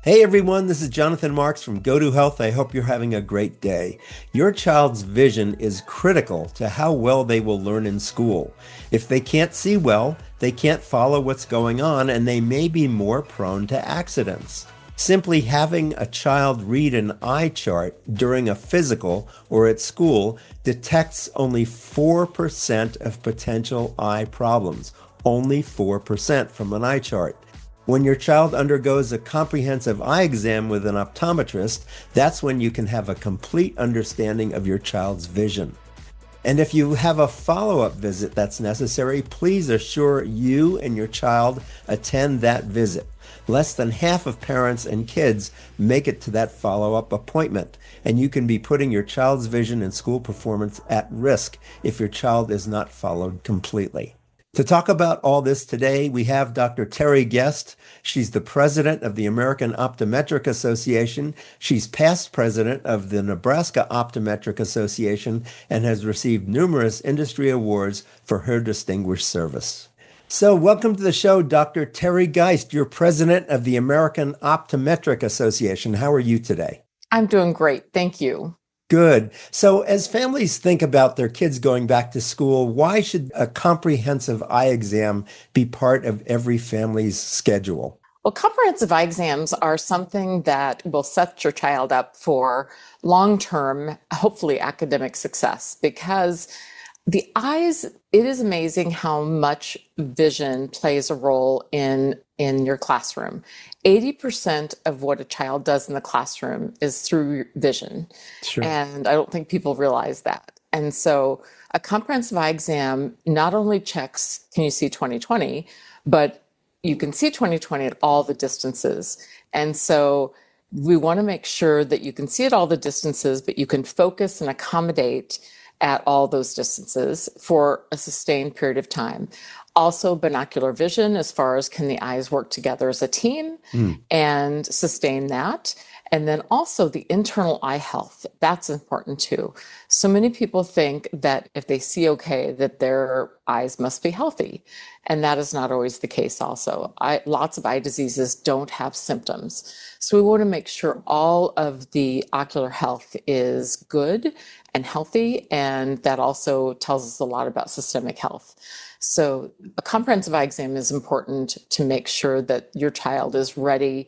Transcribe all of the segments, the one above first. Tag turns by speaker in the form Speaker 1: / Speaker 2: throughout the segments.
Speaker 1: Hey everyone, this is Jonathan Marks from Go To Health. I hope you're having a great day. Your child's vision is critical to how well they will learn in school. If they can't see well, they can't follow what's going on and they may be more prone to accidents. Simply having a child read an eye chart during a physical or at school detects only 4% of potential eye problems. Only 4% from an eye chart. When your child undergoes a comprehensive eye exam with an optometrist, that's when you can have a complete understanding of your child's vision. And if you have a follow-up visit that's necessary, please assure you and your child attend that visit. Less than half of parents and kids make it to that follow-up appointment, and you can be putting your child's vision and school performance at risk if your child is not followed completely. To talk about all this today, we have Dr. Teri Geist. She's the president of the American Optometric Association. She's past president of the Nebraska Optometric Association and has received numerous industry awards for her distinguished service. So welcome to the show, Dr. Teri Geist. You're president of the American Optometric Association. How are you today?
Speaker 2: I'm doing great. Thank you.
Speaker 1: Good. So, as families think about their kids going back to school, why should a comprehensive eye exam be part of every family's schedule?
Speaker 2: Well, comprehensive eye exams are something that will set your child up for long-term, hopefully academic success because the eyes, it is amazing how much vision plays a role in your classroom. 80% of what a child does in the classroom is through vision.
Speaker 1: Sure.
Speaker 2: And I don't think people realize that. And so a comprehensive eye exam not only checks, can you see 20/20, but you can see 20/20 at all the distances. And so we want to make sure that you can see at all the distances, but you can focus and accommodate at all those distances for a sustained period of time. Also, binocular vision, as far as can the eyes work together as a team and sustain that. And then also the internal eye health, that's important too. So many people think that if they see okay, that their eyes must be healthy. And that is not always the case also. Lots of eye diseases don't have symptoms. So we want to make sure all of the ocular health is good and healthy. And that also tells us a lot about systemic health. So a comprehensive eye exam is important to make sure that your child is ready.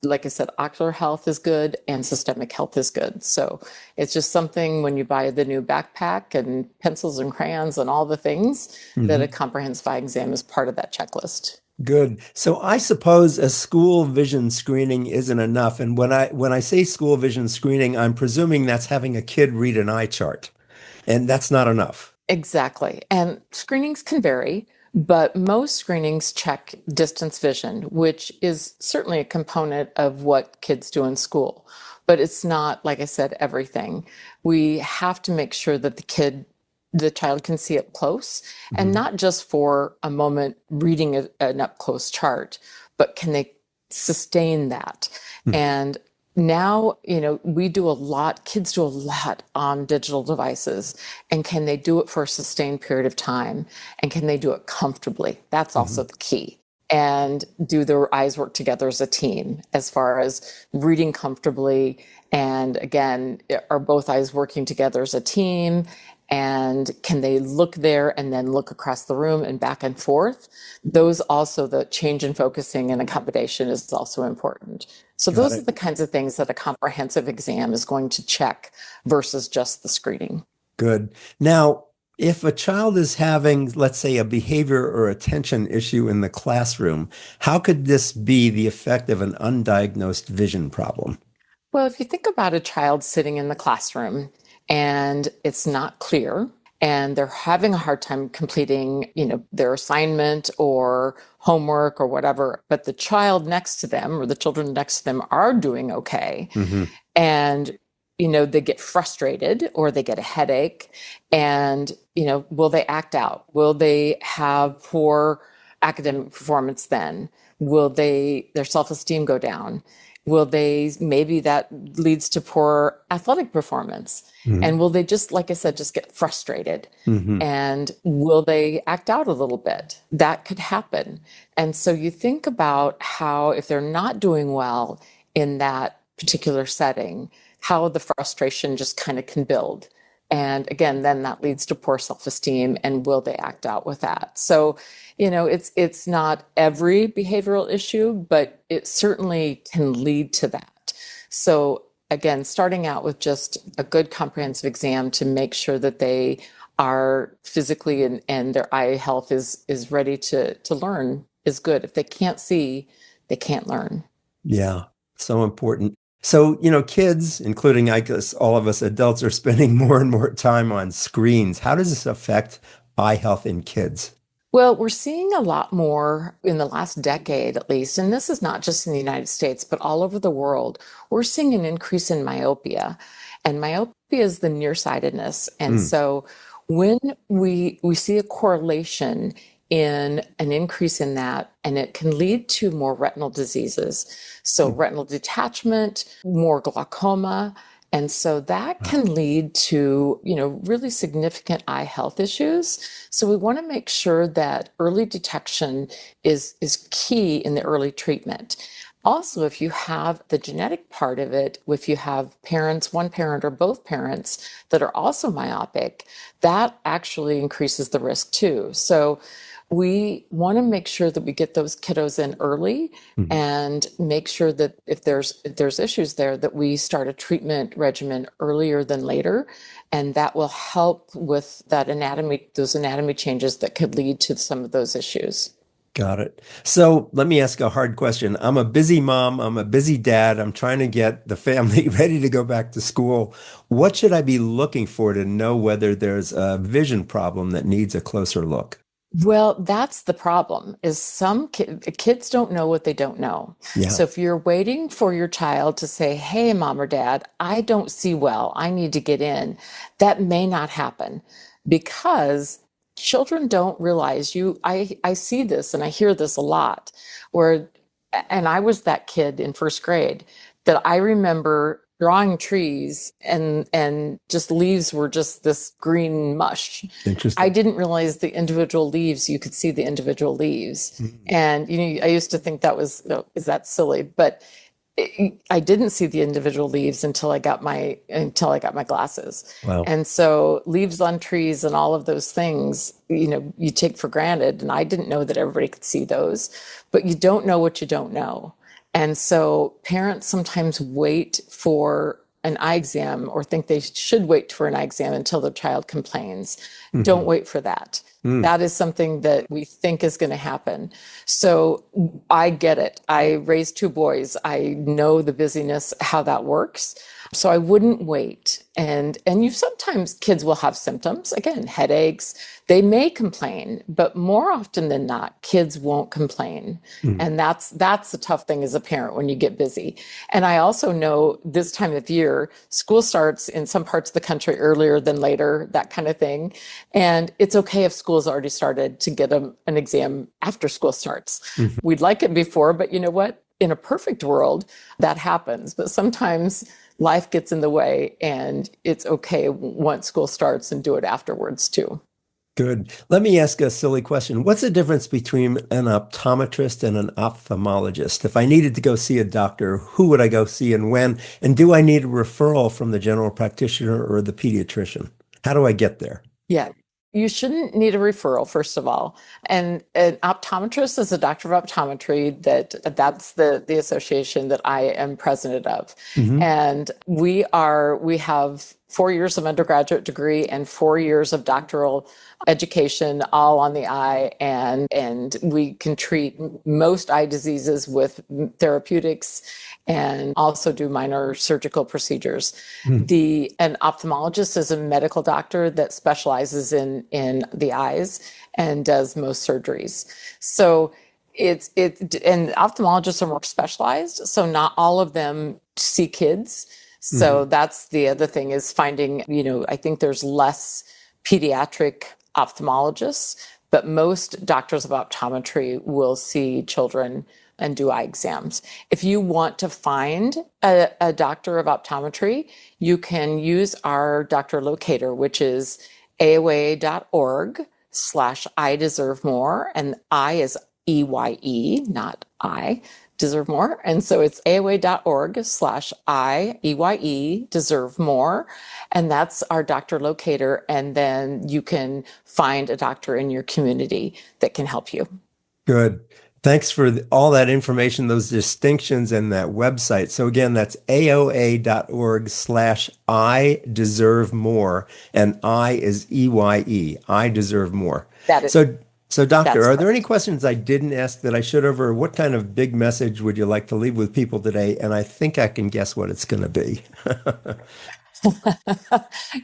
Speaker 2: Like I said, ocular health is good and systemic health is good. So it's just something when you buy the new backpack and pencils and crayons and all the things that a comprehensive eye exam is part of that checklist.
Speaker 1: Good. So I suppose a school vision screening isn't enough. And when I say school vision screening, I'm presuming that's having a kid read an eye chart. And that's not enough.
Speaker 2: Exactly. And screenings can vary, but most screenings check distance vision, which is certainly a component of what kids do in school. But it's not, like I said, everything. We have to make sure that the child can see up close and
Speaker 1: Mhm.
Speaker 2: not just for a moment reading an up close chart, but can they sustain that? And now, we do a lot, kids do a lot on digital devices. And can they do it for a sustained period of time? And can they do it comfortably? That's also
Speaker 1: Mhm.
Speaker 2: the key. And do their eyes work together as a team as far as reading comfortably? And again, are both eyes working together as a team? And can they look there and then look across the room and back and forth? Those also, the change in focusing and accommodation is also important. So
Speaker 1: Got
Speaker 2: those are
Speaker 1: it.
Speaker 2: the kinds of things that a comprehensive exam is going to check versus just the screening.
Speaker 1: Good. Now, if a child is having, let's say, a behavior or attention issue in the classroom, how could this be the effect of an undiagnosed vision problem?
Speaker 2: Well, if you think about a child sitting in the classroom and it's not clear and they're having a hard time completing, their assignment or homework or whatever, but the child next to them or the children next to them are doing okay,
Speaker 1: Hmm.
Speaker 2: and they get frustrated or they get a headache, and will they act out? Will they have poor academic performance then? Will their self-esteem go down? Will they, maybe that leads to poor athletic performance?
Speaker 1: Hmm.
Speaker 2: And will they, just like I said, just get frustrated?
Speaker 1: Hmm.
Speaker 2: And will they act out a little bit? That could happen. And so you think about how, if they're not doing well in that particular setting, how the frustration just kind of can build. And again, then that leads to poor self-esteem, and will they act out with that? So, it's not every behavioral issue, but it certainly can lead to that. So again, starting out with just a good comprehensive exam to make sure that they are physically and their eye health is ready to learn is good. If they can't see, they can't learn.
Speaker 1: Yeah, so important. So, kids, including I guess all of us adults, are spending more and more time on screens. How does this affect eye health in kids?
Speaker 2: Well, we're seeing a lot more in the last decade, at least, and this is not just in the United States, but all over the world. We're seeing an increase in myopia, and myopia is the nearsightedness. And
Speaker 1: Mm,
Speaker 2: so when we see a correlation in an increase in that, and it can lead to more retinal diseases. So
Speaker 1: mm,
Speaker 2: retinal detachment, more glaucoma. And so that
Speaker 1: wow,
Speaker 2: can lead to, really significant eye health issues. So we want to make sure that early detection is key in the early treatment. Also, if you have the genetic part of it, if you have parents, one parent or both parents that are also myopic, that actually increases the risk too. So we want to make sure that we get those kiddos in early
Speaker 1: mm,
Speaker 2: and make sure that if there's issues there, that we start a treatment regimen earlier than later, and that will help with those anatomy changes that could lead to some of those issues.
Speaker 1: got it. So let me ask a hard question. I'm a busy mom. I'm a busy dad. I'm trying to get the family ready to go back to school. What should I be looking for to know whether there's a vision problem that needs a closer look?
Speaker 2: Well, that's the problem is some kids don't know what they don't know.
Speaker 1: Yeah.
Speaker 2: So if you're waiting for your child to say, "Hey, mom or dad, I don't see well. I need to get in," that may not happen because children don't realize I see this and I hear this a lot where, and I was that kid in first grade that I remember drawing trees and just leaves were just this green mush. I
Speaker 1: Interesting.
Speaker 2: didn't realize the individual leaves, you could see the individual leaves.
Speaker 1: Mm.
Speaker 2: And, I used to think that was, is that silly? But I didn't see the individual leaves until I got my glasses.
Speaker 1: Wow.
Speaker 2: And so leaves on trees and all of those things, you take for granted. And I didn't know that everybody could see those, but you don't know what you don't know. And so parents sometimes wait for an eye exam or think they should wait for an eye exam until the child complains. Don't
Speaker 1: Hmm.
Speaker 2: wait for that.
Speaker 1: Mm.
Speaker 2: That is something that we think is going to happen. So I get it. I raised two boys. I know the busyness, how that works. So I wouldn't wait. And you sometimes kids will have symptoms, again, headaches. They may complain, but more often than not, kids won't complain.
Speaker 1: Mm.
Speaker 2: And that's the tough thing as a parent when you get busy. And I also know this time of year, school starts in some parts of the country earlier than later, that kind of thing. And it's okay if school's already started to get an exam after school starts.
Speaker 1: Mhm.
Speaker 2: We'd like it before, but you know what? In a perfect world, that happens. But sometimes life gets in the way, and it's okay once school starts and do it afterwards too.
Speaker 1: Good. Let me ask a silly question. What's the difference between an optometrist and an ophthalmologist? If I needed to go see a doctor, who would I go see and when? And do I need a referral from the general practitioner or the pediatrician? How do I get there?
Speaker 2: Yeah. You shouldn't need a referral, first of all. And an optometrist is a doctor of optometry that's the association that I am president of.
Speaker 1: Hmm.
Speaker 2: And we have 4 years of undergraduate degree and 4 years of doctoral education all on the eye, and we can treat most eye diseases with therapeutics and also do minor surgical procedures.
Speaker 1: Mm.
Speaker 2: An ophthalmologist is a medical doctor that specializes in the eyes and does most surgeries. So and ophthalmologists are more specialized, so not all of them see kids.
Speaker 1: Hmm.
Speaker 2: So that's the other thing is finding, I think there's less pediatric ophthalmologists, but most doctors of optometry will see children and do eye exams. If you want to find a doctor of optometry, you can use our doctor locator, which is aoa.org/I deserve more. And I is EYE, not I, deserve more. And so it's AOA.org/IEYE, deserve more. And that's our doctor locator. And then you can find a doctor in your community that can help you.
Speaker 1: Good. Thanks for all that information, those distinctions, and that website. So again, that's AOA.org/I deserve more. And I is EYE. I deserve more.
Speaker 2: That is,
Speaker 1: So doctor,
Speaker 2: that's
Speaker 1: are there
Speaker 2: correct.
Speaker 1: any questions I didn't ask that I should have, or what kind of big message would you like to leave with people today? And I think I can guess what it's going to be.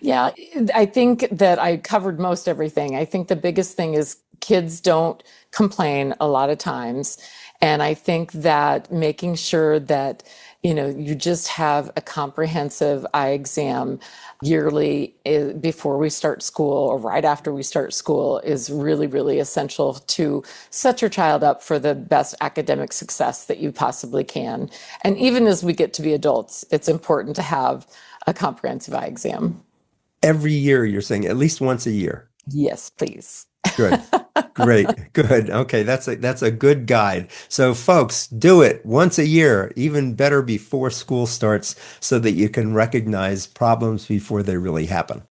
Speaker 2: Yeah, I think that I covered most everything. I think the biggest thing is kids don't complain a lot of times. And I think that making sure that, you just have a comprehensive eye exam yearly before we start school or right after we start school is really, really essential to set your child up for the best academic success that you possibly can. And even as we get to be adults, it's important to have a comprehensive eye exam.
Speaker 1: Every year, you're saying at least once a year.
Speaker 2: Yes, please.
Speaker 1: Good. Great. Good. Okay, that's a good guide. So folks, do it once a year, even better before school starts so that you can recognize problems before they really happen.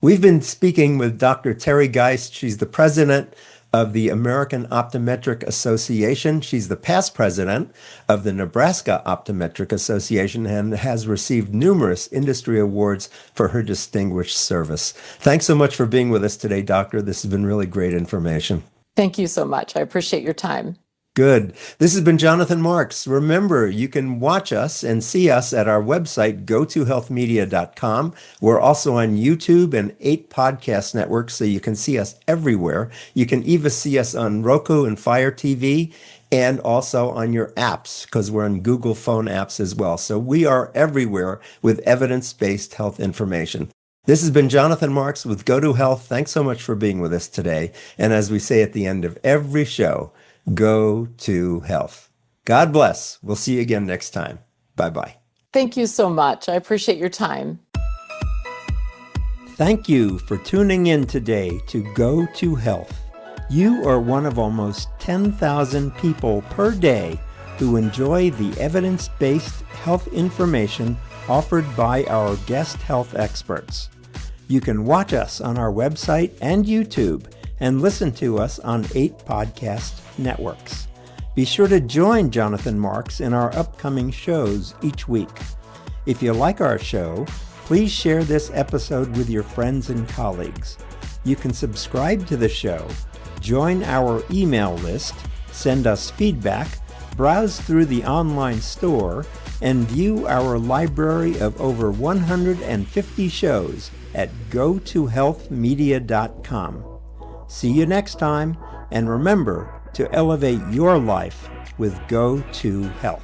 Speaker 1: We've been speaking with Dr. Teri Geist. She's the president of the American Optometric Association. She's the past president of the Nebraska Optometric Association and has received numerous industry awards for her distinguished service. Thanks so much for being with us today, Doctor. This has been really great information.
Speaker 2: Thank you so much. I appreciate your time.
Speaker 1: Good. This has been Jonathan Marks. Remember, you can watch us and see us at our website, gotohealthmedia.com. We're also on YouTube and 8 podcast networks, so you can see us everywhere. You can even see us on Roku and Fire TV and also on your apps, because we're on Google phone apps as well. So we are everywhere with evidence-based health information. This has been Jonathan Marks with Go to Health. Thanks so much for being with us today. And as we say at the end of every show, go to health. God bless. We'll see you again next time. Bye-bye.
Speaker 2: Thank you so much. I appreciate your time.
Speaker 1: Thank you for tuning in today to Go to Health. You are one of almost 10,000 people per day who enjoy the evidence-based health information offered by our guest health experts. You can watch us on our website and YouTube and listen to us on 8 podcast networks. Be sure to join Jonathan Marks in our upcoming shows each week. If you like our show, please share this episode with your friends and colleagues. You can subscribe to the show, join our email list, send us feedback, browse through the online store, and view our library of over 150 shows at gotohealthmedia.com. See you next time, and remember to elevate your life with Go to Health.